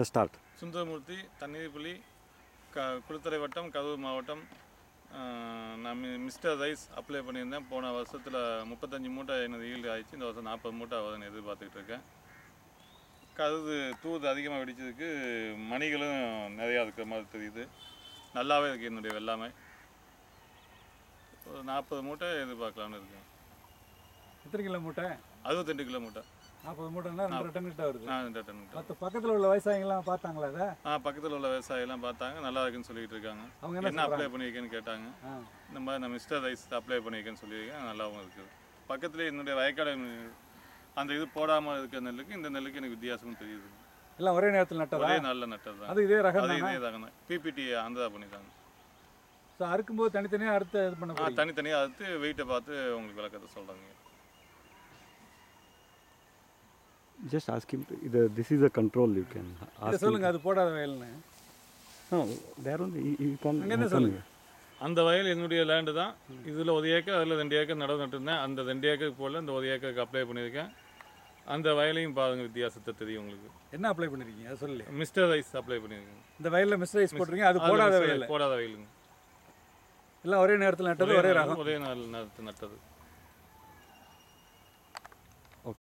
Start. Sundaramurthy, தண்ணீர்புலி, Kulithalai வட்டம், கரூர் மாவட்டம். நான் மிஸ்டர் ரைஸ் அப்ளை பண்ணியிருந்தேன். போன வருஷத்தில் 35 மூட்டை எனது ஈல்டு ஆயிடுச்சு. இந்த வருஷம் 40 மூட்டை ஆகுதுன்னு எதிர்பார்த்துக்கிட்டு இருக்கேன். கருது தூது அதிகமாக வெடிச்சதுக்கு மணிகளும் நிறையா இருக்கிற மாதிரி தெரியுது. நல்லாவே இருக்குது என்னுடைய வெள்ளாமை. ஒரு 40 மூட்டை எதிர்பார்க்கலான்னு இருக்கேன். எத்தனை கிலோ மூட்டை? 62 கிலோ மூட்டை. 40 மூட்டைன்னா 2 டன் கிட்ட வருது. 2 டன் கிட்ட. மற்ற பக்கத்தில் உள்ள விவசாயிகள்லாம் பார்த்தாங்களா அதை? பக்கத்தில் உள்ள விவசாயிகள்லாம் பார்த்தாங்க, நல்லா இருக்குன்னு சொல்லிட்டு இருக்காங்க. அவங்க என்ன அப்ளை பண்ணியிருக்கேன்னு கேட்டாங்க. இந்த மாதிரி நான் மிஸ்டர் ரைஸ் அப்ளை பண்ணியிருக்கேன்னு சொல்லியிருக்கேன். நல்லாவும் இருக்குது. பக்கத்துலேயே என்னுடைய வயக்காடு அந்த இது போடாமல் இருக்கிற நெல்லுக்கு இந்த நெல்லுக்கு எனக்கு வித்தியாசமும் தெரியுது. எல்லாம் ஒரே நேரத்தில் நட்டதா? ஒரே நாளில் நட்டது தான். அது இதே ரகம் அது இதே ரகம் தான். பிபிடி ஆந்திரா பண்ணிட்டாங்க. ஸோ அறுக்கும்போது தனித்தனியாக அறுத்து இது பண்ண தனித்தனியாக அறுத்து வெயிட்டை பார்த்து உங்களுக்கு விளக்கத்தை சொல்கிறாங்க. Just ask him. This is a control you can ask. சொல்லுங்க, அது போடாத வயல்னு. There only you can. என்ன சொல்லுங்க. அந்த வயல் என்னுடைய லேண்டு தான். இதில் 1 ஏக்கர், அதில் 2 ஏக்கர் நடவு நட்டுருந்தேன். அந்த 2 ஏக்கருக்கு போல் இந்த 1 ஏக்கருக்கு அப்ளை பண்ணியிருக்கேன். அந்த வயலையும் பாருங்கள், வித்தியாசத்தை தெரியும் உங்களுக்கு. என்ன அப்ளை பண்ணியிருக்கீங்க அது சொல்லி? மிஸ்டர் ரைஸ் அப்ளை பண்ணியிருக்கேன். இந்த வயலில் மிஸ்டர் ரைஸ் போட்டிருக்கீங்க, அது போடாத வயல்? போடாத வயலுங்க. எல்லாம் ஒரே நேரத்தில் நட்டது, ஒரே ரகம், ஒரே நேரத்தில் நட்டது.